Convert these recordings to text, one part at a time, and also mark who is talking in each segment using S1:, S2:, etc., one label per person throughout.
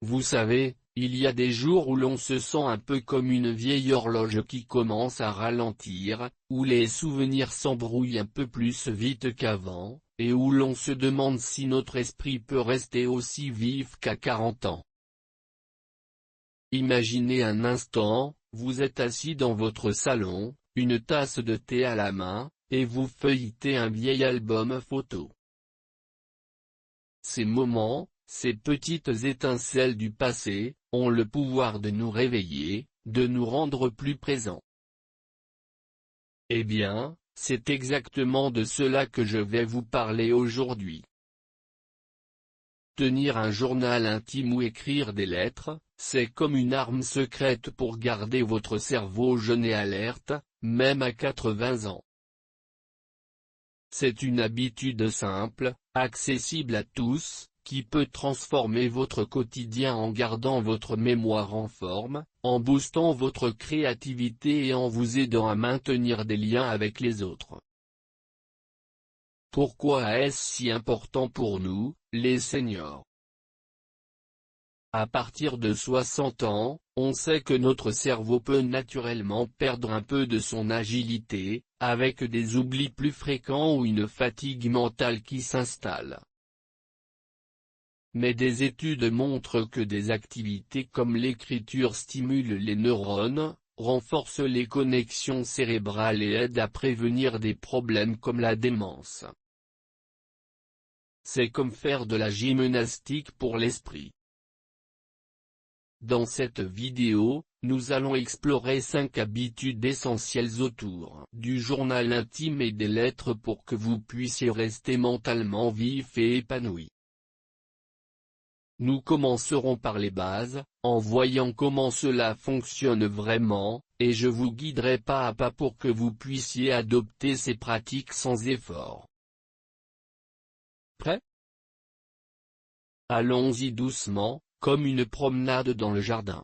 S1: vous savez, il y a des jours où l'on se sent un peu comme une vieille horloge qui commence à ralentir, où les souvenirs s'embrouillent un peu plus vite qu'avant, et où l'on se demande si notre esprit peut rester aussi vif qu'à 40 ans. Imaginez un instant, vous êtes assis dans votre salon, une tasse de thé à la main, et vous feuilletez un vieil album photo. Ces moments, ces petites étincelles du passé, ont le pouvoir de nous réveiller, de nous rendre plus présents. Eh bien, c'est exactement de cela que je vais vous parler aujourd'hui. Tenir un journal intime ou écrire des lettres, c'est comme une arme secrète pour garder votre cerveau jeune et alerte, même à 80 ans. C'est une habitude simple, accessible à tous, qui peut transformer votre quotidien en gardant votre mémoire en forme, en boostant votre créativité et en vous aidant à maintenir des liens avec les autres. Pourquoi est-ce si important pour nous, les seniors? À partir de 60 ans, on sait que notre cerveau peut naturellement perdre un peu de son agilité, avec des oublis plus fréquents ou une fatigue mentale qui s'installe. Mais des études montrent que des activités comme l'écriture stimulent les neurones, renforcent les connexions cérébrales et aident à prévenir des problèmes comme la démence. C'est comme faire de la gymnastique pour l'esprit. Dans cette vidéo, nous allons explorer 5 habitudes essentielles autour du journal intime et des lettres pour que vous puissiez rester mentalement vif et épanoui. Nous commencerons par les bases, en voyant comment cela fonctionne vraiment, et je vous guiderai pas à pas pour que vous puissiez adopter ces pratiques sans effort. Prêt? Allons-y doucement, comme une promenade dans le jardin.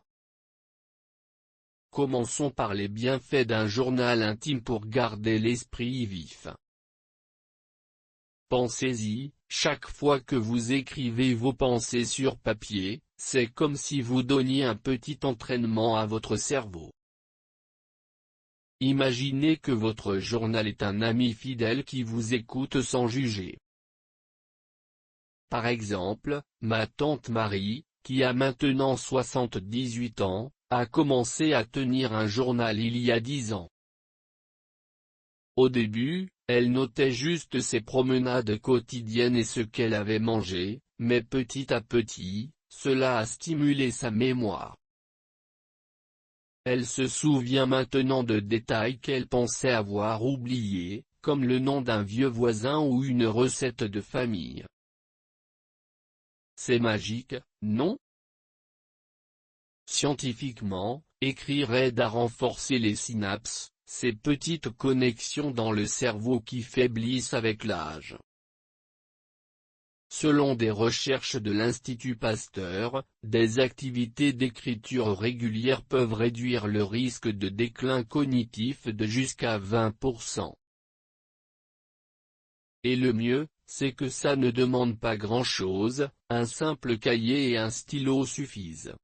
S1: Commençons par les bienfaits d'un journal intime pour garder l'esprit vif. Pensez-y, chaque fois que vous écrivez vos pensées sur papier, c'est comme si vous donniez un petit entraînement à votre cerveau. Imaginez que votre journal est un ami fidèle qui vous écoute sans juger. Par exemple, ma tante Marie, qui a maintenant 78 ans, a commencé à tenir un journal il y a 10 ans. Au début, elle notait juste ses promenades quotidiennes et ce qu'elle avait mangé, mais petit à petit, cela a stimulé sa mémoire. Elle se souvient maintenant de détails qu'elle pensait avoir oubliés, comme le nom d'un vieux voisin ou une recette de famille. C'est magique, non? Scientifiquement, écrire aide à renforcer les synapses, ces petites connexions dans le cerveau qui faiblissent avec l'âge. Selon des recherches de l'Institut Pasteur, des activités d'écriture régulières peuvent réduire le risque de déclin cognitif de jusqu'à 20%. Et le mieux, c'est que ça ne demande pas grand-chose, un simple cahier et un stylo suffisent.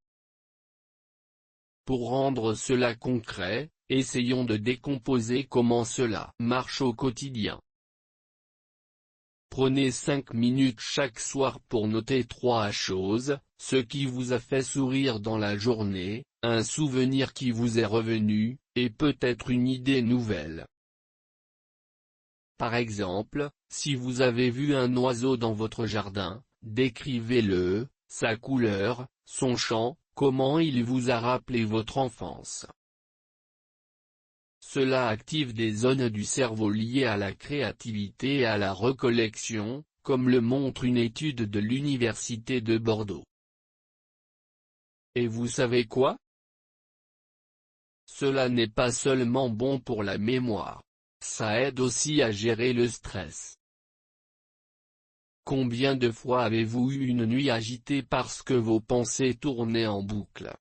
S1: Pour rendre cela concret, essayons de décomposer comment cela marche au quotidien. Prenez 5 minutes chaque soir pour noter 3 choses, ce qui vous a fait sourire dans la journée, un souvenir qui vous est revenu, et peut-être une idée nouvelle. Par exemple, si vous avez vu un oiseau dans votre jardin, décrivez-le, sa couleur, son chant, comment il vous a rappelé votre enfance. Cela active des zones du cerveau liées à la créativité et à la recollection, comme le montre une étude de l'Université de Bordeaux. Et vous savez quoi? Cela n'est pas seulement bon pour la mémoire. Ça aide aussi à gérer le stress. Combien de fois avez-vous eu une nuit agitée parce que vos pensées tournaient en boucle?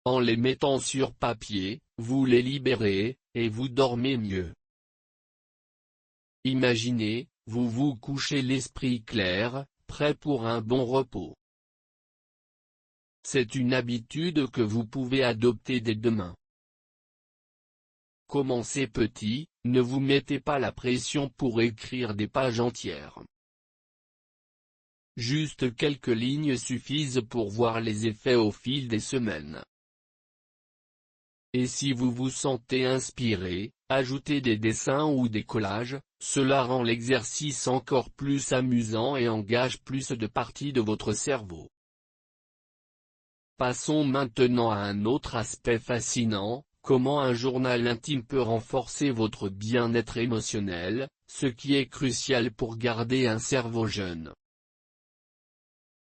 S1: En les mettant sur papier, vous les libérez, et vous dormez mieux. Imaginez, vous vous couchez l'esprit clair, prêt pour un bon repos. c'est une habitude que vous pouvez adopter dès demain. Commencez petit, ne vous mettez pas la pression pour écrire des pages entières. Juste quelques lignes suffisent pour voir les effets au fil des semaines. Et si vous vous sentez inspiré, ajoutez des dessins ou des collages, cela rend l'exercice encore plus amusant et engage plus de parties de votre cerveau. Passons maintenant à un autre aspect fascinant, comment un journal intime peut renforcer votre bien-être émotionnel, ce qui est crucial pour garder un cerveau jeune.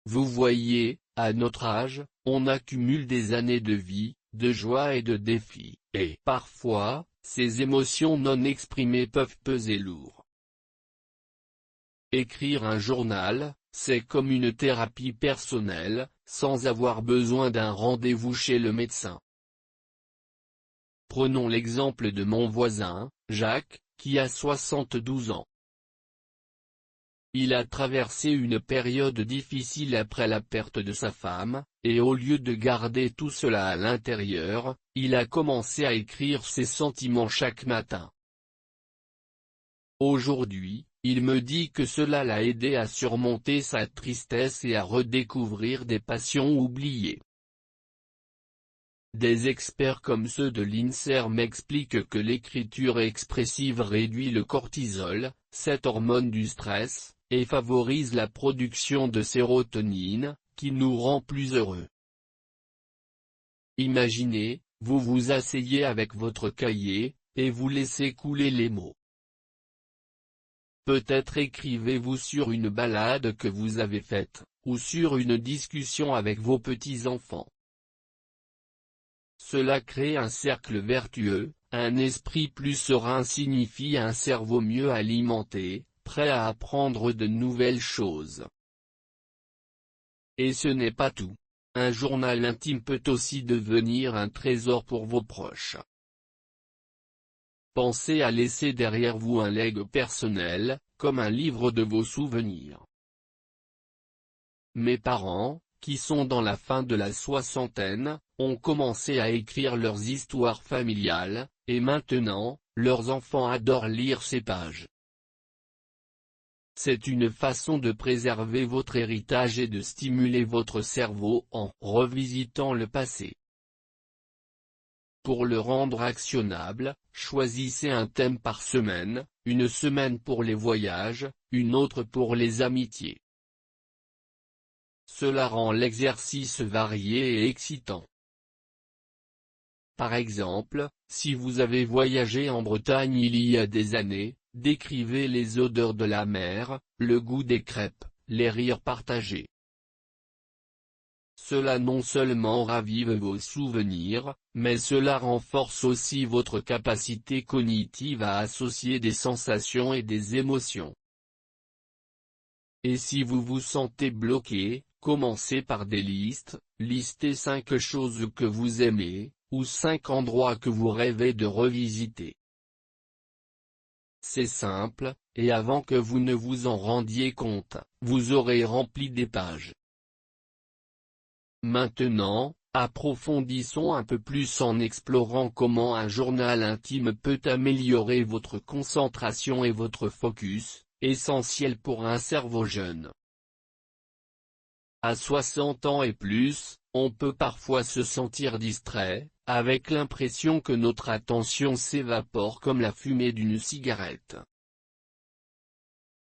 S1: Vous voyez, à notre âge, on accumule des années de vie, de joie et de défis, et parfois, ces émotions non exprimées peuvent peser lourd. Écrire un journal, c'est comme une thérapie personnelle, sans avoir besoin d'un rendez-vous chez le médecin. Prenons l'exemple de mon voisin, Jacques, qui a 72 ans. Il a traversé une période difficile après la perte de sa femme, et au lieu de garder tout cela à l'intérieur, il a commencé à écrire ses sentiments chaque matin. Aujourd'hui, il me dit que cela l'a aidé à surmonter sa tristesse et à redécouvrir des passions oubliées. Des experts comme ceux de l'INSERM m'expliquent que l'écriture expressive réduit le cortisol, cette hormone du stress, et favorise la production de sérotonine, qui nous rend plus heureux. Imaginez, vous vous asseyez avec votre cahier, et vous laissez couler les mots. Peut-être écrivez-vous sur une balade que vous avez faite, ou sur une discussion avec vos petits-enfants. Cela crée un cercle vertueux, un esprit plus serein signifie un cerveau mieux alimenté, prêt à apprendre de nouvelles choses. Et ce n'est pas tout. Un journal intime peut aussi devenir un trésor pour vos proches. Pensez à laisser derrière vous un legs personnel, comme un livre de vos souvenirs. Mes parents, qui sont dans la fin de la soixantaine, ont commencé à écrire leurs histoires familiales, et maintenant, leurs enfants adorent lire ces pages. C'est une façon de préserver votre héritage et de stimuler votre cerveau en revisitant le passé. Pour le rendre actionnable, choisissez un thème par semaine, une semaine pour les voyages, une autre pour les amitiés. Cela rend l'exercice varié et excitant. Par exemple, si vous avez voyagé en Bretagne il y a des années, décrivez les odeurs de la mer, le goût des crêpes, les rires partagés. Cela non seulement ravive vos souvenirs, mais cela renforce aussi votre capacité cognitive à associer des sensations et des émotions. Et si vous vous sentez bloqué, commencez par des listes, listez 5 choses que vous aimez, ou 5 endroits que vous rêvez de revisiter. C'est simple, et avant que vous ne vous en rendiez compte, vous aurez rempli des pages. Maintenant, approfondissons un peu plus en explorant comment un journal intime peut améliorer votre concentration et votre focus, essentiel pour un cerveau jeune. À 60 ans et plus, on peut parfois se sentir distrait, avec l'impression que notre attention s'évapore comme la fumée d'une cigarette.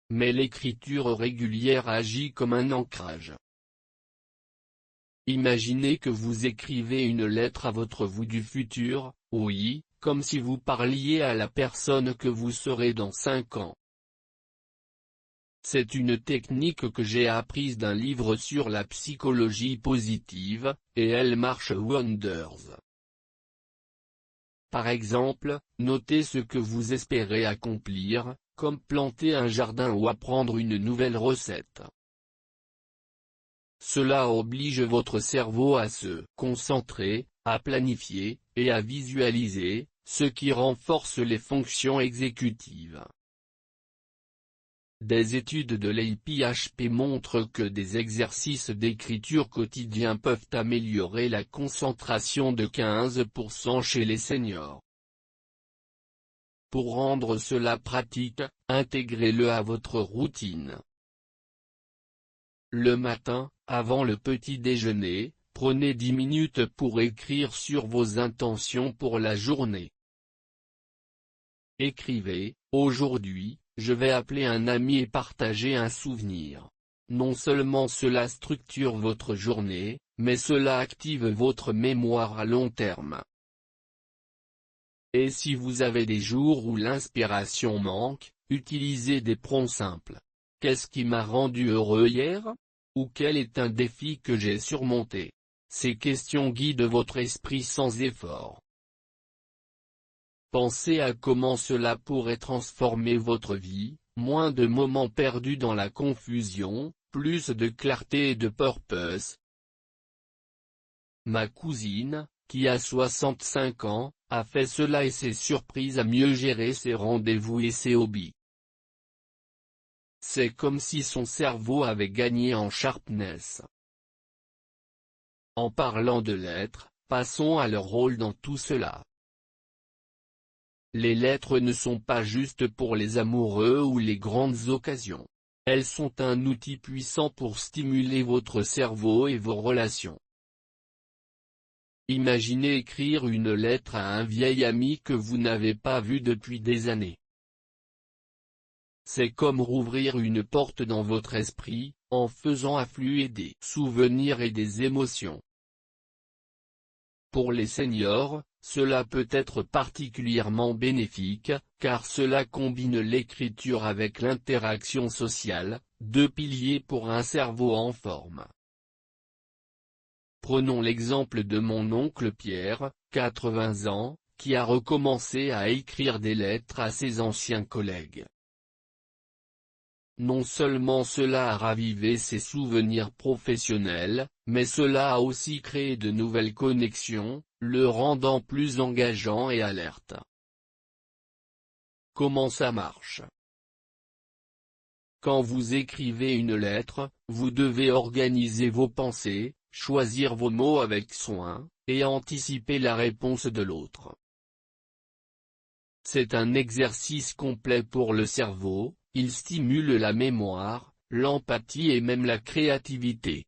S1: Mais l'écriture régulière agit comme un ancrage. Imaginez que vous écrivez une lettre à votre vous du futur, oui, comme si vous parliez à la personne que vous serez dans 5 ans. C'est une technique que j'ai apprise d'un livre sur la psychologie positive, et elle marche wonders. Par exemple, notez ce que vous espérez accomplir, comme planter un jardin ou apprendre une nouvelle recette. Cela oblige votre cerveau à se concentrer, à planifier, et à visualiser, ce qui renforce les fonctions exécutives. Des études de l'IPHP montrent que des exercices d'écriture quotidiens peuvent améliorer la concentration de 15% chez les seniors. Pour rendre cela pratique, intégrez-le à votre routine. Le matin, avant le petit déjeuner, prenez 10 minutes pour écrire sur vos intentions pour la journée. Écrivez, aujourd'hui, je vais appeler un ami et partager un souvenir. Non seulement cela structure votre journée, mais cela active votre mémoire à long terme. Et si vous avez des jours où l'inspiration manque, utilisez des prompts simples. Qu'est-ce qui m'a rendu heureux hier? Ou quel est un défi que j'ai surmonté? Ces questions guident votre esprit sans effort. Pensez à comment cela pourrait transformer votre vie, moins de moments perdus dans la confusion, plus de clarté et de purpose. Ma cousine, qui a 65 ans, a fait cela et s'est surprise à mieux gérer ses rendez-vous et ses hobbies. C'est comme si son cerveau avait gagné en sharpness. En parlant de lettres, passons à leur rôle dans tout cela. Les lettres ne sont pas juste pour les amoureux ou les grandes occasions. Elles sont un outil puissant pour stimuler votre cerveau et vos relations. Imaginez écrire une lettre à un vieil ami que vous n'avez pas vu depuis des années. C'est comme rouvrir une porte dans votre esprit, en faisant affluer des souvenirs et des émotions. Pour les seniors, cela peut être particulièrement bénéfique, car cela combine l'écriture avec l'interaction sociale, deux piliers pour un cerveau en forme. Prenons l'exemple de mon oncle Pierre, 80 ans, qui a recommencé à écrire des lettres à ses anciens collègues. Non seulement cela a ravivé ses souvenirs professionnels, mais cela a aussi créé de nouvelles connexions, le rendant plus engageant et alerte. Comment ça marche? Quand vous écrivez une lettre, vous devez organiser vos pensées, choisir vos mots avec soin, et anticiper la réponse de l'autre. C'est un exercice complet pour le cerveau. Il stimule la mémoire, l'empathie et même la créativité.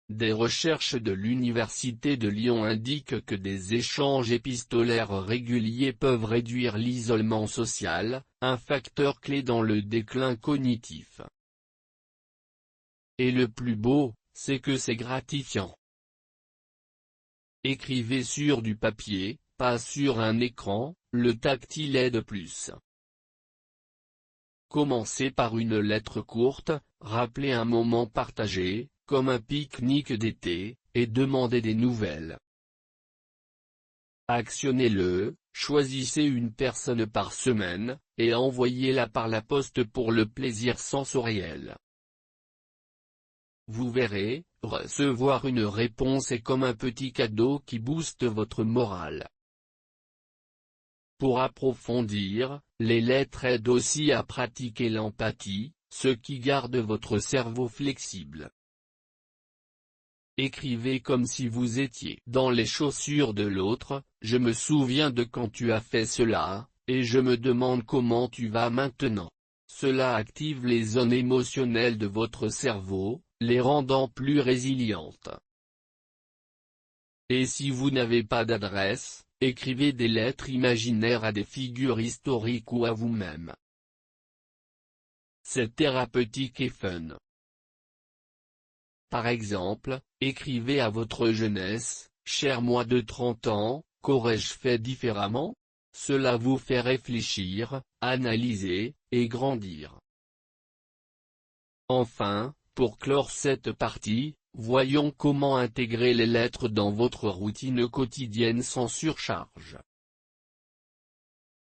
S1: Des recherches de l'Université de Lyon indiquent que des échanges épistolaires réguliers peuvent réduire l'isolement social, un facteur clé dans le déclin cognitif. Et le plus beau, c'est que c'est gratifiant. Écrivez sur du papier, pas sur un écran, le tactile aide plus. Commencez par une lettre courte, rappelez un moment partagé, comme un pique-nique d'été, et demandez des nouvelles. Actionnez-le, choisissez une personne par semaine, et envoyez-la par la poste pour le plaisir sensoriel. Vous verrez, recevoir une réponse est comme un petit cadeau qui booste votre morale. Pour approfondir, les lettres aident aussi à pratiquer l'empathie, ce qui garde votre cerveau flexible. Écrivez comme si vous étiez dans les chaussures de l'autre, je me souviens de quand tu as fait cela, et je me demande comment tu vas maintenant. Cela active les zones émotionnelles de votre cerveau, les rendant plus résilientes. Et si vous n'avez pas d'adresse, écrivez des lettres imaginaires à des figures historiques ou à vous-même. C'est thérapeutique et fun. Par exemple, écrivez à votre jeunesse, « Cher moi de 30 ans, qu'aurais-je fait différemment ?» Cela vous fait réfléchir, analyser, et grandir. Enfin, pour clore cette partie, voyons comment intégrer les lettres dans votre routine quotidienne sans surcharge.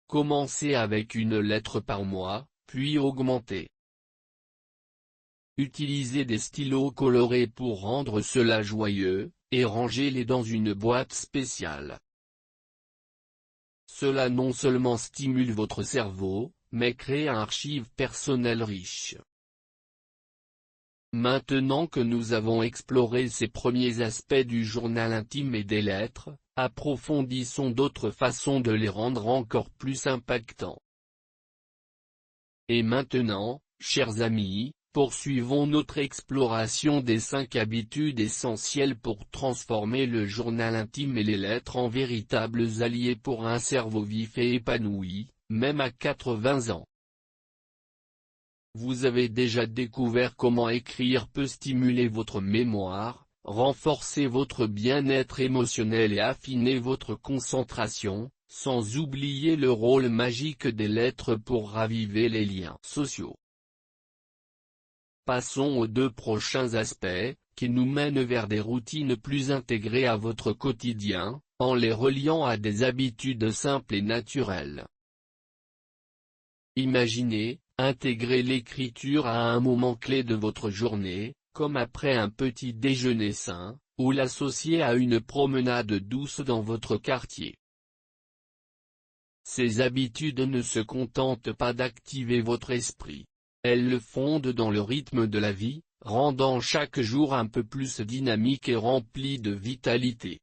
S1: Commencez avec une lettre par mois, puis augmentez. Utilisez des stylos colorés pour rendre cela joyeux, et rangez-les dans une boîte spéciale. Cela non seulement stimule votre cerveau, mais crée un archive personnel riche. Maintenant que nous avons exploré ces premiers aspects du journal intime et des lettres, approfondissons d'autres façons de les rendre encore plus impactants. Et maintenant, chers amis, poursuivons notre exploration des 5 habitudes essentielles pour transformer le journal intime et les lettres en véritables alliés pour un cerveau vif et épanoui, même à 80 ans. Vous avez déjà découvert comment écrire peut stimuler votre mémoire, renforcer votre bien-être émotionnel et affiner votre concentration, sans oublier le rôle magique des lettres pour raviver les liens sociaux. Passons aux 2 prochains aspects, qui nous mènent vers des routines plus intégrées à votre quotidien, en les reliant à des habitudes simples et naturelles. Imaginez, intégrer l'écriture à un moment clé de votre journée, comme après un petit déjeuner sain, ou l'associer à une promenade douce dans votre quartier. Ces habitudes ne se contentent pas d'activer votre esprit. Elles le fondent dans le rythme de la vie, rendant chaque jour un peu plus dynamique et rempli de vitalité.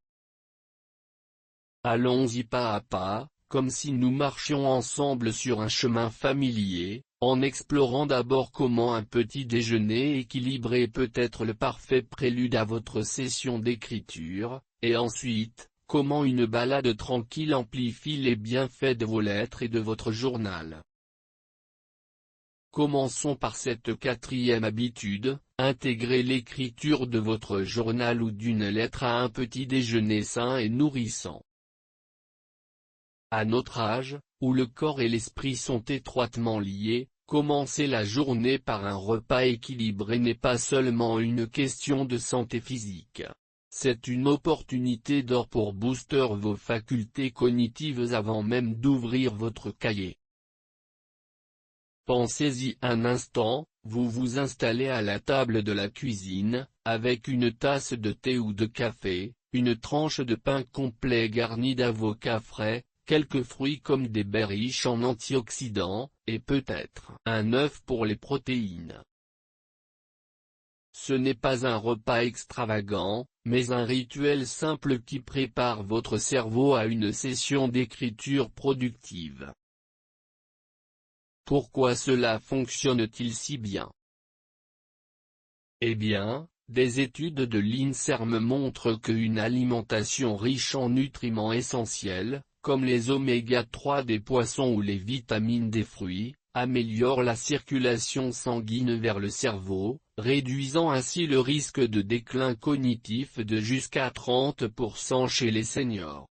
S1: Allons-y pas à pas, comme si nous marchions ensemble sur un chemin familier, en explorant d'abord comment un petit déjeuner équilibré peut être le parfait prélude à votre session d'écriture, et ensuite, comment une balade tranquille amplifie les bienfaits de vos lettres et de votre journal. Commençons par cette 4e habitude, intégrer l'écriture de votre journal ou d'une lettre à un petit déjeuner sain et nourrissant. À notre âge, où le corps et l'esprit sont étroitement liés, commencer la journée par un repas équilibré n'est pas seulement une question de santé physique. C'est une opportunité d'or pour booster vos facultés cognitives avant même d'ouvrir votre cahier. Pensez-y un instant, vous vous installez à la table de la cuisine, avec une tasse de thé ou de café, une tranche de pain complet garnie d'avocats frais, quelques fruits comme des baies riches en antioxydants, et peut-être un œuf pour les protéines. Ce n'est pas un repas extravagant, mais un rituel simple qui prépare votre cerveau à une session d'écriture productive. Pourquoi cela fonctionne-t-il si bien? Eh bien, des études de l'INSERM montrent qu'une alimentation riche en nutriments essentiels, comme les oméga-3 des poissons ou les vitamines des fruits, améliore la circulation sanguine vers le cerveau, réduisant ainsi le risque de déclin cognitif de jusqu'à 30% chez les seniors.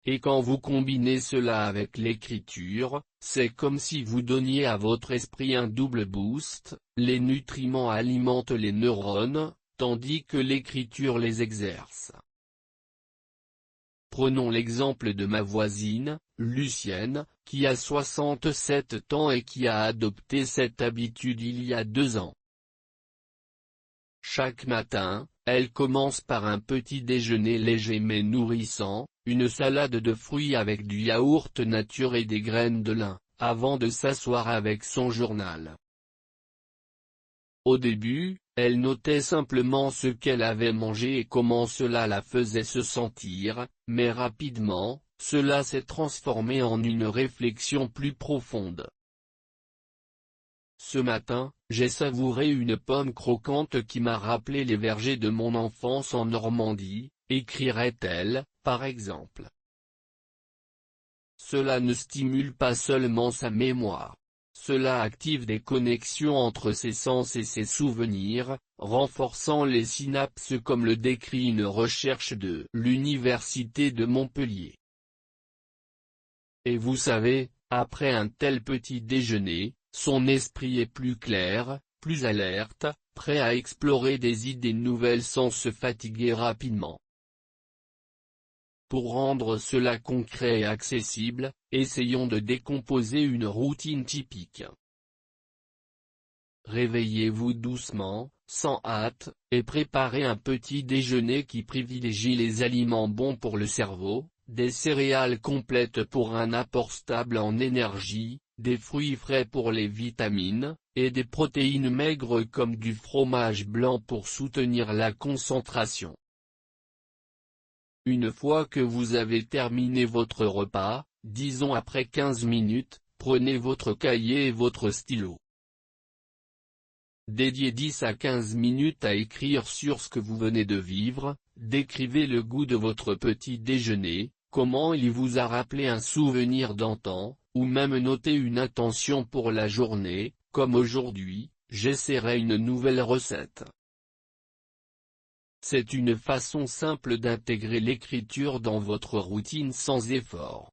S1: Et quand vous combinez cela avec l'écriture, c'est comme si vous donniez à votre esprit un double boost, les nutriments alimentent les neurones, tandis que l'écriture les exerce. Prenons l'exemple de ma voisine, Lucienne, qui a 67 ans et qui a adopté cette habitude il y a 2 ans. Chaque matin, elle commence par un petit déjeuner léger mais nourrissant, une salade de fruits avec du yaourt nature et des graines de lin, avant de s'asseoir avec son journal. Au début, elle notait simplement ce qu'elle avait mangé et comment cela la faisait se sentir, mais rapidement, cela s'est transformé en une réflexion plus profonde. Ce matin, j'ai savouré une pomme croquante qui m'a rappelé les vergers de mon enfance en Normandie, écrirait-elle, par exemple. Cela ne stimule pas seulement sa mémoire. Cela active des connexions entre ses sens et ses souvenirs, renforçant les synapses comme le décrit une recherche de l'Université de Montpellier. Et vous savez, après un tel petit déjeuner, son esprit est plus clair, plus alerte, prêt à explorer des idées nouvelles sans se fatiguer rapidement. Pour rendre cela concret et accessible, essayons de décomposer une routine typique. Réveillez-vous doucement, sans hâte, et préparez un petit déjeuner qui privilégie les aliments bons pour le cerveau, des céréales complètes pour un apport stable en énergie, des fruits frais pour les vitamines, et des protéines maigres comme du fromage blanc pour soutenir la concentration. Une fois que vous avez terminé votre repas, disons après 15 minutes, prenez votre cahier et votre stylo. Dédiez 10 à 15 minutes à écrire sur ce que vous venez de vivre, décrivez le goût de votre petit déjeuner, comment il vous a rappelé un souvenir d'antan, ou même notez une intention pour la journée, comme aujourd'hui, j'essaierai une nouvelle recette. C'est une façon simple d'intégrer l'écriture dans votre routine sans effort.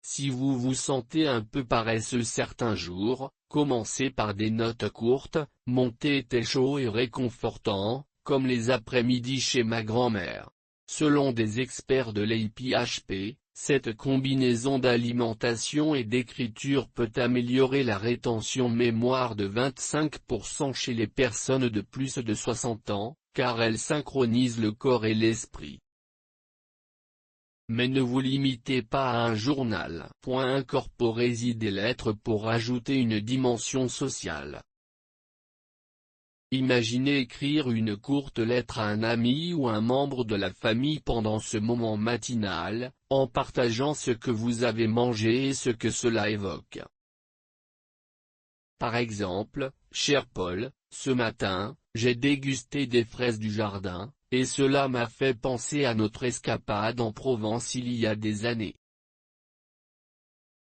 S1: Si vous vous sentez un peu paresseux certains jours, commencez par des notes courtes, mon thé était chaud et réconfortant, comme les après-midi chez ma grand-mère. Selon des experts de l'APHP, cette combinaison d'alimentation et d'écriture peut améliorer la rétention mémoire de 25% chez les personnes de plus de 60 ans, car elle synchronise le corps et l'esprit. Mais ne vous limitez pas à un journal. Incorporez-y des lettres pour ajouter une dimension sociale. Imaginez écrire une courte lettre à un ami ou un membre de la famille pendant ce moment matinal, en partageant ce que vous avez mangé et ce que cela évoque. Par exemple, cher Paul, ce matin, j'ai dégusté des fraises du jardin, et cela m'a fait penser à notre escapade en Provence il y a des années.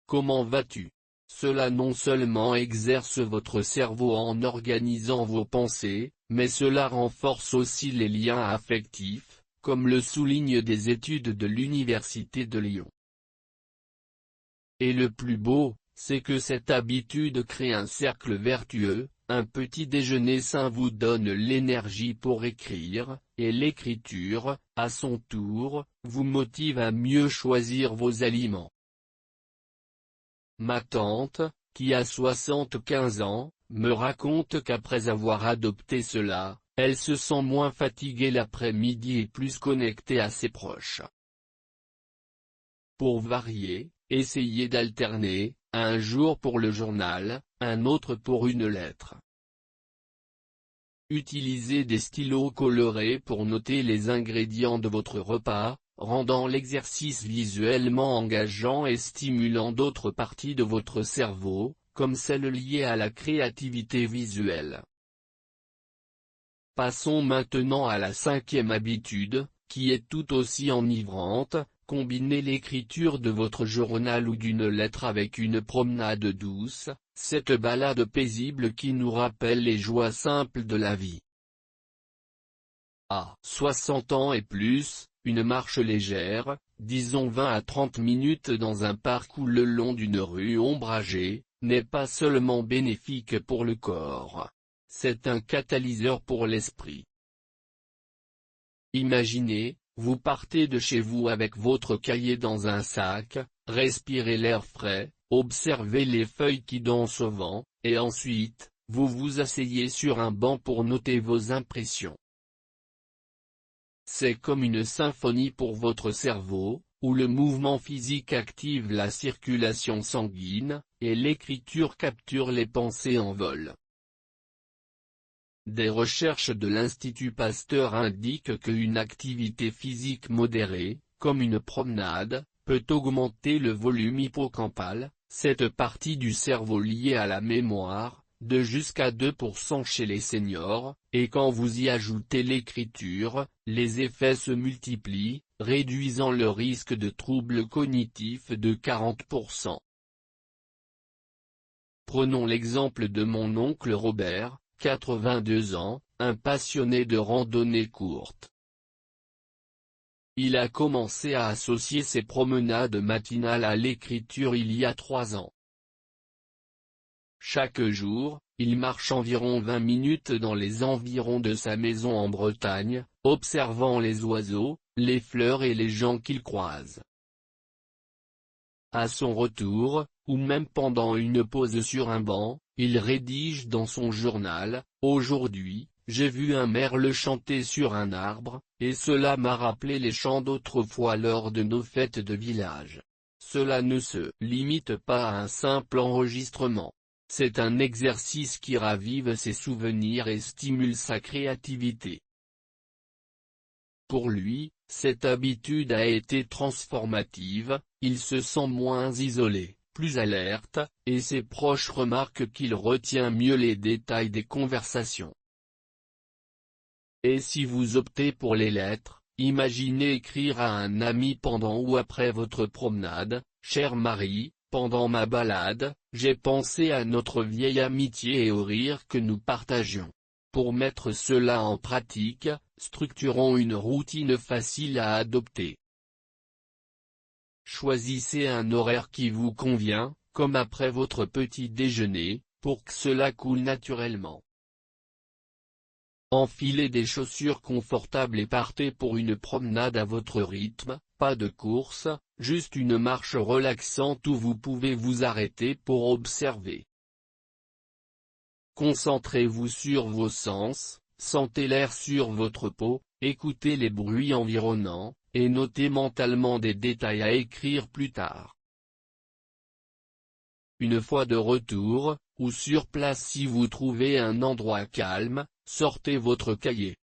S1: Comment vas-tu? Cela non seulement exerce votre cerveau en organisant vos pensées, mais cela renforce aussi les liens affectifs, comme le soulignent des études de l'Université de Lyon. Et le plus beau, c'est que cette habitude crée un cercle vertueux, un petit déjeuner sain vous donne l'énergie pour écrire, et l'écriture, à son tour, vous motive à mieux choisir vos aliments. Ma tante, qui a 75 ans, me raconte qu'après avoir adopté cela, elle se sent moins fatiguée l'après-midi et plus connectée à ses proches. Pour varier, essayez d'alterner, un jour pour le journal, un autre pour une lettre. Utilisez des stylos colorés pour noter les ingrédients de votre repas, rendant l'exercice visuellement engageant et stimulant d'autres parties de votre cerveau, comme celles liées à la créativité visuelle. Passons maintenant à la 5e habitude, qui est tout aussi enivrante, combinez l'écriture de votre journal ou d'une lettre avec une promenade douce, cette balade paisible qui nous rappelle les joies simples de la vie. À 60 ans et plus, une marche légère, disons 20 à 30 minutes dans un parc ou le long d'une rue ombragée, n'est pas seulement bénéfique pour le corps. C'est un catalyseur pour l'esprit. Imaginez, vous partez de chez vous avec votre cahier dans un sac, respirez l'air frais, observez les feuilles qui dansent au vent, et ensuite, vous vous asseyez sur un banc pour noter vos impressions. C'est comme une symphonie pour votre cerveau, où le mouvement physique active la circulation sanguine, et l'écriture capture les pensées en vol. Des recherches de l'Institut Pasteur indiquent qu'une activité physique modérée, comme une promenade, peut augmenter le volume hippocampal, cette partie du cerveau liée à la mémoire, de jusqu'à 2% chez les seniors, et quand vous y ajoutez l'écriture, les effets se multiplient, réduisant le risque de troubles cognitifs de 40%. Prenons l'exemple de mon oncle Robert, 82 ans, un passionné de randonnée courte. Il a commencé à associer ses promenades matinales à l'écriture il y a 3 ans. Chaque jour, il marche environ 20 minutes dans les environs de sa maison en Bretagne, observant les oiseaux, les fleurs et les gens qu'il croise. À son retour, ou même pendant une pause sur un banc, il rédige dans son journal, « Aujourd'hui, j'ai vu un merle chanter sur un arbre, et cela m'a rappelé les chants d'autrefois lors de nos fêtes de village. Cela ne se limite pas à un simple enregistrement. C'est un exercice qui ravive ses souvenirs et stimule sa créativité. Pour lui, cette habitude a été transformative, il se sent moins isolé, plus alerte, et ses proches remarquent qu'il retient mieux les détails des conversations. Et si vous optez pour les lettres, imaginez écrire à un ami pendant ou après votre promenade: Chère Marie, pendant ma balade, j'ai pensé à notre vieille amitié et au rire que nous partagions. Pour mettre cela en pratique, structurons une routine facile à adopter. Choisissez un horaire qui vous convient, comme après votre petit déjeuner, pour que cela coule naturellement. Enfilez des chaussures confortables et partez pour une promenade à votre rythme, pas de course, juste une marche relaxante où vous pouvez vous arrêter pour observer. Concentrez-vous sur vos sens, sentez l'air sur votre peau, écoutez les bruits environnants, et notez mentalement des détails à écrire plus tard. Une fois de retour, ou sur place si vous trouvez un endroit calme, sortez votre cahier.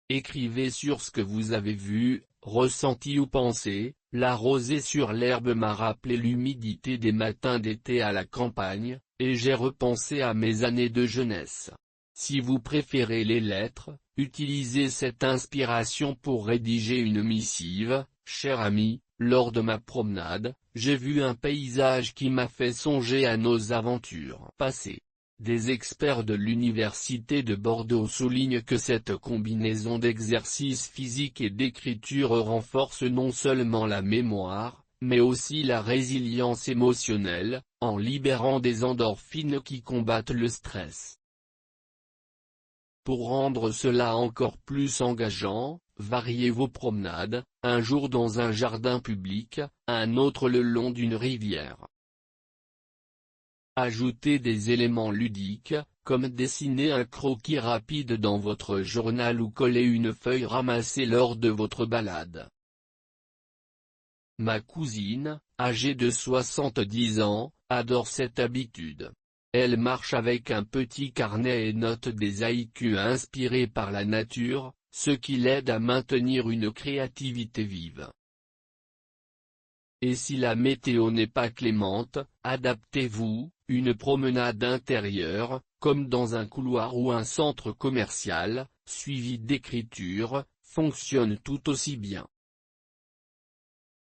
S1: Écrivez sur ce que vous avez vu, ressenti ou pensé. La rosée sur l'herbe m'a rappelé l'humidité des matins d'été à la campagne, et j'ai repensé à mes années de jeunesse. Si vous préférez les lettres, utilisez cette inspiration pour rédiger une missive: Cher ami, lors de ma promenade, j'ai vu un paysage qui m'a fait songer à nos aventures passées. Des experts de l'Université de Bordeaux soulignent que cette combinaison d'exercices physiques et d'écriture renforce non seulement la mémoire, mais aussi la résilience émotionnelle, en libérant des endorphines qui combattent le stress. Pour rendre cela encore plus engageant, variez vos promenades, un jour dans un jardin public, un autre le long d'une rivière. Ajoutez des éléments ludiques, comme dessiner un croquis rapide dans votre journal ou coller une feuille ramassée lors de votre balade. Ma cousine, âgée de 70 ans, adore cette habitude. Elle marche avec un petit carnet et note des haïkus inspirés par la nature, ce qui l'aide à maintenir une créativité vive. Et si la météo n'est pas clémente, adaptez-vous. Une promenade intérieure, comme dans un couloir ou un centre commercial, suivie d'écriture, fonctionne tout aussi bien.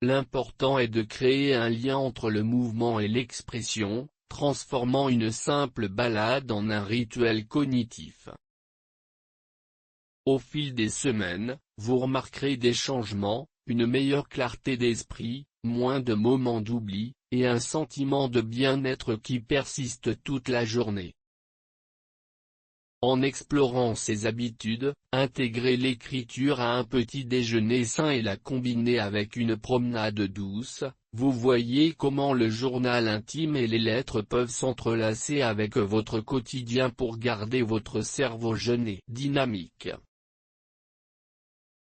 S1: L'important est de créer un lien entre le mouvement et l'expression, transformant une simple balade en un rituel cognitif. Au fil des semaines, vous remarquerez des changements, une meilleure clarté d'esprit, moins de moments d'oubli, et un sentiment de bien-être qui persiste toute la journée. En explorant ces habitudes, intégrez l'écriture à un petit déjeuner sain et la combiner avec une promenade douce, vous voyez comment le journal intime et les lettres peuvent s'entrelacer avec votre quotidien pour garder votre cerveau jeune et dynamique.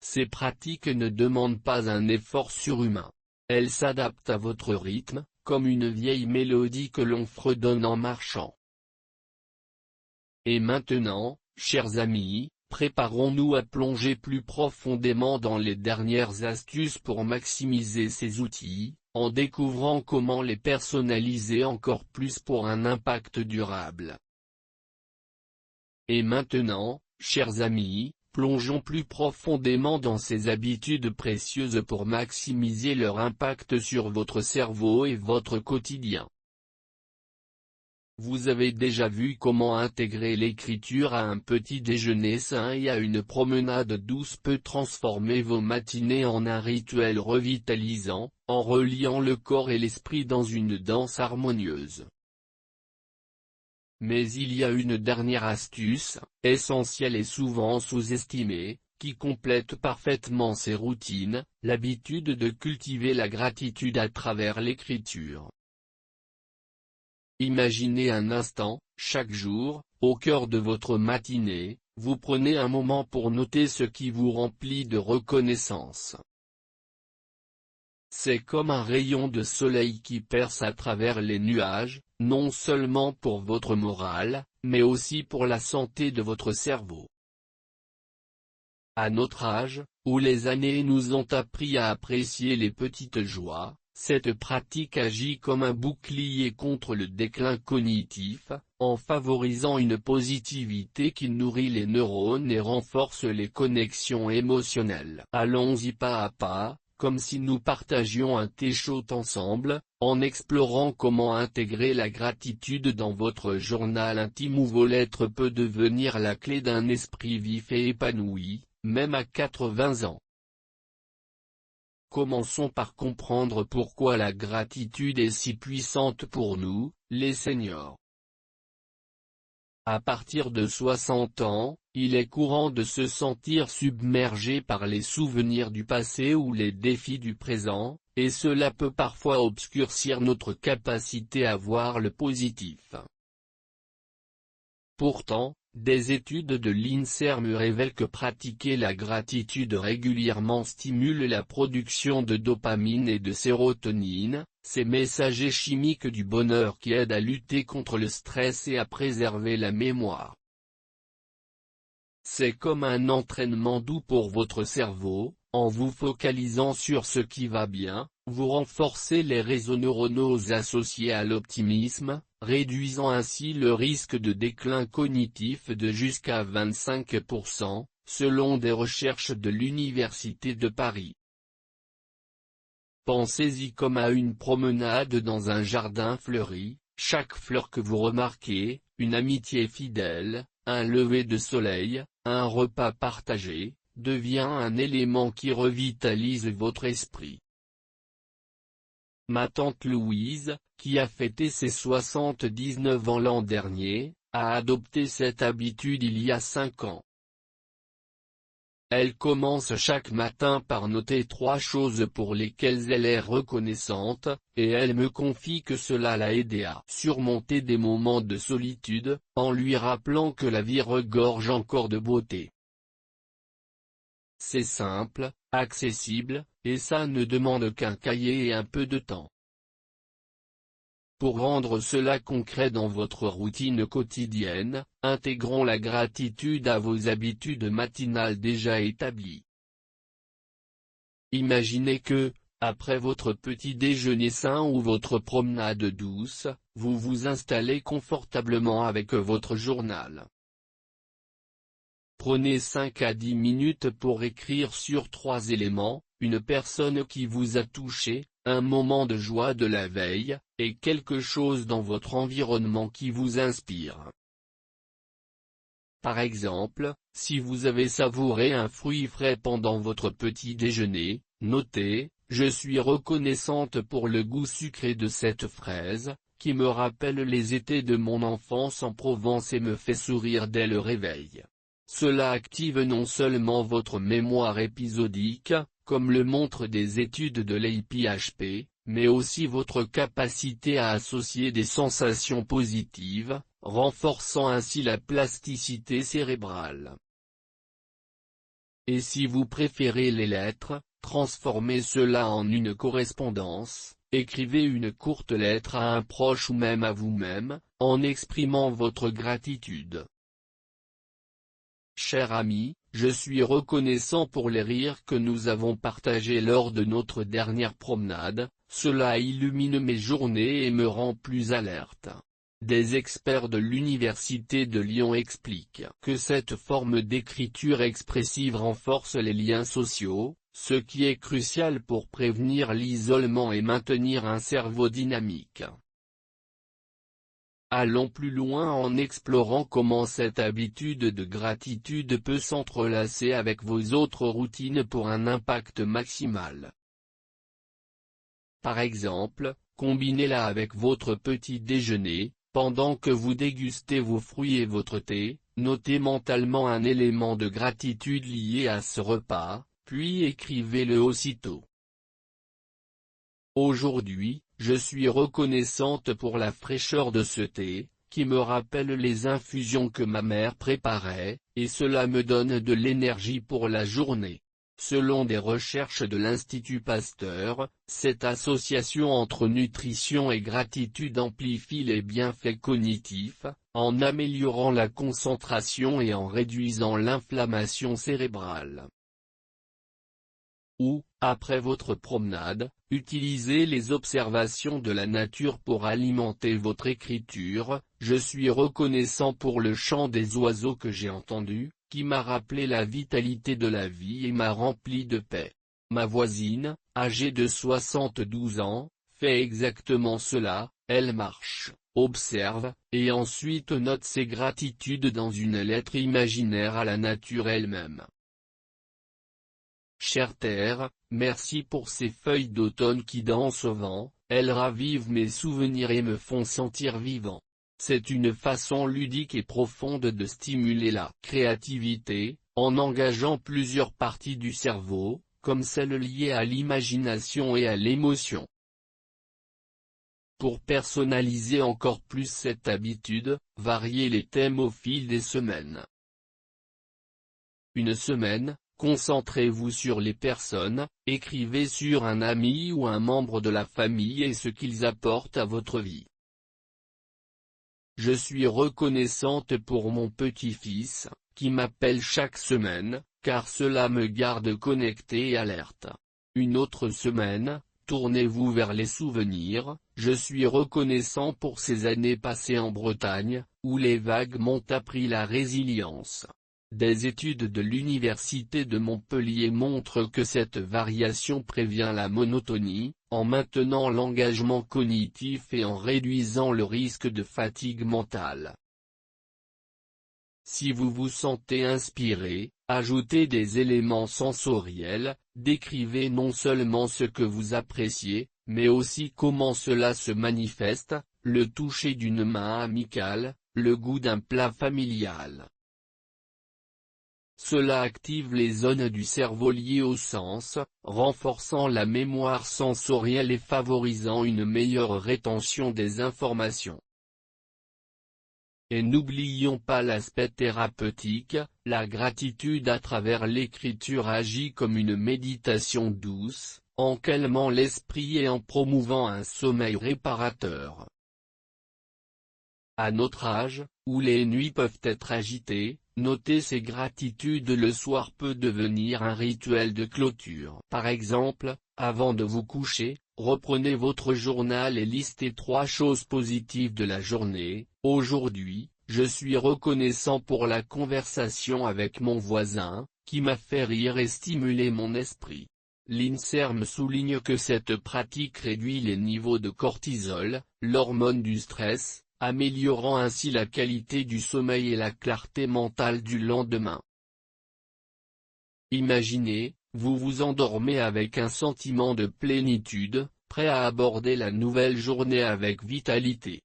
S1: Ces pratiques ne demandent pas un effort surhumain. Elles s'adaptent à votre rythme, comme une vieille mélodie que l'on fredonne en marchant. Et maintenant, chers amis, préparons-nous à plonger plus profondément dans les dernières astuces pour maximiser ces outils, en découvrant comment les personnaliser encore plus pour un impact durable. Et maintenant, chers amis, plongeons plus profondément dans ces habitudes précieuses pour maximiser leur impact sur votre cerveau et votre quotidien. Vous avez déjà vu comment intégrer l'écriture à un petit déjeuner sain et à une promenade douce peut transformer vos matinées en un rituel revitalisant, en reliant le corps et l'esprit dans une danse harmonieuse. Mais il y a une dernière astuce, essentielle et souvent sous-estimée, qui complète parfaitement ces routines, l'habitude de cultiver la gratitude à travers l'écriture. Imaginez un instant, chaque jour, au cœur de votre matinée, vous prenez un moment pour noter ce qui vous remplit de reconnaissance. C'est comme un rayon de soleil qui perce à travers les nuages, non seulement pour votre morale, mais aussi pour la santé de votre cerveau. À notre âge, où les années nous ont appris à apprécier les petites joies, cette pratique agit comme un bouclier contre le déclin cognitif, en favorisant une positivité qui nourrit les neurones et renforce les connexions émotionnelles. Allons-y pas à pas, comme si nous partagions un thé chaud ensemble, en explorant comment intégrer la gratitude dans votre journal intime où vos lettres peuvent devenir la clé d'un esprit vif et épanoui, même à 80 ans. Commençons par comprendre pourquoi la gratitude est si puissante pour nous, les seniors. À partir de 60 ans, il est courant de se sentir submergé par les souvenirs du passé ou les défis du présent, et cela peut parfois obscurcir notre capacité à voir le positif. Pourtant, des études de l'INSERM révèlent que pratiquer la gratitude régulièrement stimule la production de dopamine et de sérotonine, ces messagers chimiques du bonheur qui aident à lutter contre le stress et à préserver la mémoire. C'est comme un entraînement doux pour votre cerveau, en vous focalisant sur ce qui va bien, vous renforcez les réseaux neuronaux associés à l'optimisme, réduisant ainsi le risque de déclin cognitif de jusqu'à 25%, selon des recherches de l'Université de Paris. Pensez-y comme à une promenade dans un jardin fleuri, chaque fleur que vous remarquez, une amitié fidèle, un lever de soleil, un repas partagé, devient un élément qui revitalise votre esprit. Ma tante Louise, qui a fêté ses 79 ans l'an dernier, a adopté cette habitude il y a 5 ans. Elle commence chaque matin par noter 3 choses pour lesquelles elle est reconnaissante, et elle me confie que cela l'a aidée à surmonter des moments de solitude, en lui rappelant que la vie regorge encore de beauté. C'est simple, accessible, et ça ne demande qu'un cahier et un peu de temps. Pour rendre cela concret dans votre routine quotidienne, intégrons la gratitude à vos habitudes matinales déjà établies. Imaginez que, après votre petit déjeuner sain ou votre promenade douce, vous vous installez confortablement avec votre journal. Prenez 5 à 10 minutes pour écrire sur 3 éléments, une personne qui vous a touché, un moment de joie de la veille, et quelque chose dans votre environnement qui vous inspire. Par exemple, si vous avez savouré un fruit frais pendant votre petit déjeuner, notez « Je suis reconnaissante pour le goût sucré de cette fraise, qui me rappelle les étés de mon enfance en Provence et me fait sourire dès le réveil ». Cela active non seulement votre mémoire épisodique, comme le montrent des études de l'IPHP, mais aussi votre capacité à associer des sensations positives, renforçant ainsi la plasticité cérébrale. Et si vous préférez les lettres, transformez cela en une correspondance, écrivez une courte lettre à un proche ou même à vous-même, en exprimant votre gratitude. Cher ami, je suis reconnaissant pour les rires que nous avons partagés lors de notre dernière promenade, cela illumine mes journées et me rend plus alerte. Des experts de l'Université de Lyon expliquent que cette forme d'écriture expressive renforce les liens sociaux, ce qui est crucial pour prévenir l'isolement et maintenir un cerveau dynamique. Allons plus loin en explorant comment cette habitude de gratitude peut s'entrelacer avec vos autres routines pour un impact maximal. Par exemple, combinez-la avec votre petit déjeuner, pendant que vous dégustez vos fruits et votre thé, notez mentalement un élément de gratitude lié à ce repas, puis écrivez-le aussitôt. Aujourd'hui, je suis reconnaissante pour la fraîcheur de ce thé, qui me rappelle les infusions que ma mère préparait, et cela me donne de l'énergie pour la journée. Selon des recherches de l'Institut Pasteur, cette association entre nutrition et gratitude amplifie les bienfaits cognitifs, en améliorant la concentration et en réduisant l'inflammation cérébrale. Ou, après votre promenade, utilisez les observations de la nature pour alimenter votre écriture. Je suis reconnaissant pour le chant des oiseaux que j'ai entendu, qui m'a rappelé la vitalité de la vie et m'a rempli de paix. Ma voisine, âgée de 72 ans, fait exactement cela, elle marche, observe, et ensuite note ses gratitudes dans une lettre imaginaire à la nature elle-même. Chère terre, merci pour ces feuilles d'automne qui dansent au vent, elles ravivent mes souvenirs et me font sentir vivant. C'est une façon ludique et profonde de stimuler la créativité, en engageant plusieurs parties du cerveau, comme celles liées à l'imagination et à l'émotion. Pour personnaliser encore plus cette habitude, variez les thèmes au fil des semaines. Une semaine, concentrez-vous sur les personnes, écrivez sur un ami ou un membre de la famille et ce qu'ils apportent à votre vie. Je suis reconnaissante pour mon petit-fils, qui m'appelle chaque semaine, car cela me garde connectée et alerte. Une autre semaine, tournez-vous vers les souvenirs. Je suis reconnaissant pour ces années passées en Bretagne, où les vagues m'ont appris la résilience. Des études de l'Université de Montpellier montrent que cette variation prévient la monotonie, en maintenant l'engagement cognitif et en réduisant le risque de fatigue mentale. Si vous vous sentez inspiré, ajoutez des éléments sensoriels, décrivez non seulement ce que vous appréciez, mais aussi comment cela se manifeste, le toucher d'une main amicale, le goût d'un plat familial. Cela active les zones du cerveau liées aux sens, renforçant la mémoire sensorielle et favorisant une meilleure rétention des informations. Et n'oublions pas l'aspect thérapeutique, la gratitude à travers l'écriture agit comme une méditation douce, en calmant l'esprit et en promouvant un sommeil réparateur. À notre âge, où les nuits peuvent être agitées, noter ces gratitudes le soir peut devenir un rituel de clôture. Par exemple, avant de vous coucher, reprenez votre journal et listez 3 choses positives de la journée. Aujourd'hui, je suis reconnaissant pour la conversation avec mon voisin, qui m'a fait rire et stimuler mon esprit. L'INSERM souligne que cette pratique réduit les niveaux de cortisol, l'hormone du stress, améliorant ainsi la qualité du sommeil et la clarté mentale du lendemain. Imaginez, vous vous endormez avec un sentiment de plénitude, prêt à aborder la nouvelle journée avec vitalité.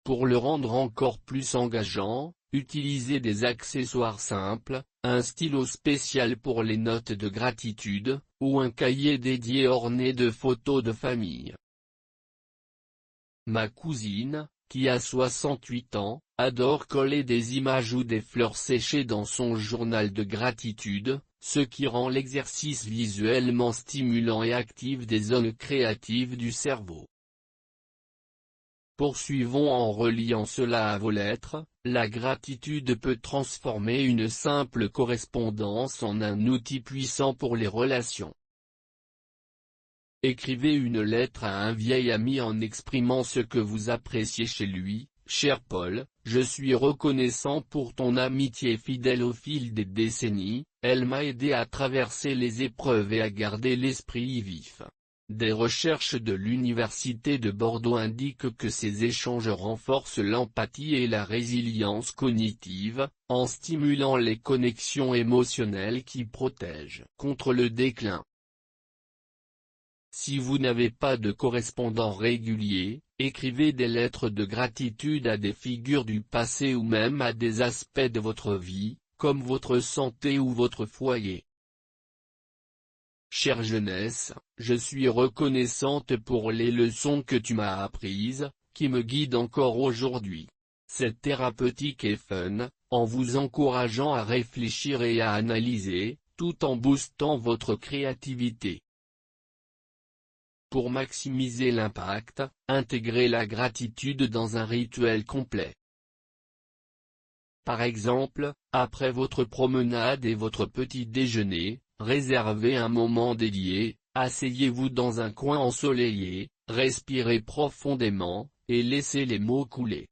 S1: Pour le rendre encore plus engageant, utilisez des accessoires simples, un stylo spécial pour les notes de gratitude, ou un cahier dédié orné de photos de famille. Ma cousine, qui a 68 ans, adore coller des images ou des fleurs séchées dans son journal de gratitude, ce qui rend l'exercice visuellement stimulant et active des zones créatives du cerveau. Poursuivons en reliant cela à vos lettres. La gratitude peut transformer une simple correspondance en un outil puissant pour les relations. Écrivez une lettre à un vieil ami en exprimant ce que vous appréciez chez lui. Cher Paul, je suis reconnaissant pour ton amitié fidèle au fil des décennies, elle m'a aidé à traverser les épreuves et à garder l'esprit vif. Des recherches de l'Université de Bordeaux indiquent que ces échanges renforcent l'empathie et la résilience cognitive, en stimulant les connexions émotionnelles qui protègent contre le déclin. Si vous n'avez pas de correspondant régulier, écrivez des lettres de gratitude à des figures du passé ou même à des aspects de votre vie, comme votre santé ou votre foyer. Chère jeunesse, je suis reconnaissante pour les leçons que tu m'as apprises, qui me guident encore aujourd'hui. C'est thérapeutique et fun, en vous encourageant à réfléchir et à analyser, tout en boostant votre créativité. Pour maximiser l'impact, intégrez la gratitude dans un rituel complet. Par exemple, après votre promenade et votre petit déjeuner, réservez un moment dédié, asseyez-vous dans un coin ensoleillé, respirez profondément, et laissez les mots couler.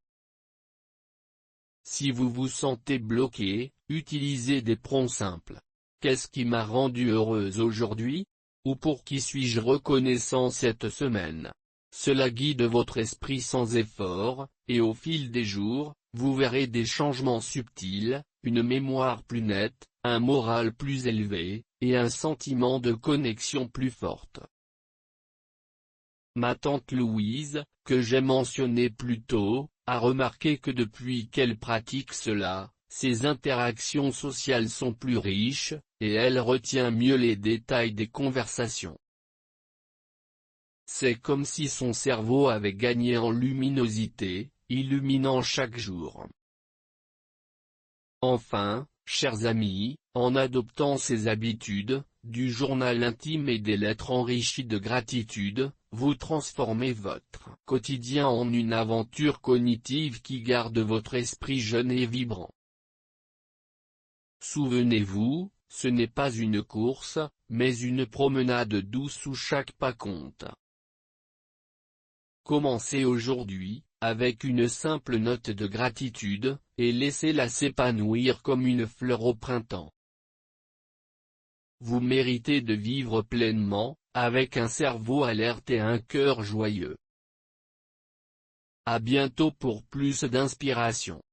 S1: Si vous vous sentez bloqué, utilisez des prompts simples. Qu'est-ce qui m'a rendu heureuse aujourd'hui? Ou pour qui suis-je reconnaissant cette semaine? Cela guide votre esprit sans effort, et au fil des jours, vous verrez des changements subtils, une mémoire plus nette, un moral plus élevé, et un sentiment de connexion plus forte. Ma tante Louise, que j'ai mentionnée plus tôt, a remarqué que depuis qu'elle pratique cela, ses interactions sociales sont plus riches, et elle retient mieux les détails des conversations. C'est comme si son cerveau avait gagné en luminosité, illuminant chaque jour. Enfin, chers amis, en adoptant ces habitudes, du journal intime et des lettres enrichies de gratitude, vous transformez votre quotidien en une aventure cognitive qui garde votre esprit jeune et vibrant. Souvenez-vous, ce n'est pas une course, mais une promenade douce où chaque pas compte. Commencez aujourd'hui, avec une simple note de gratitude, et laissez-la s'épanouir comme une fleur au printemps. Vous méritez de vivre pleinement, avec un cerveau alerte et un cœur joyeux. À bientôt pour plus d'inspiration.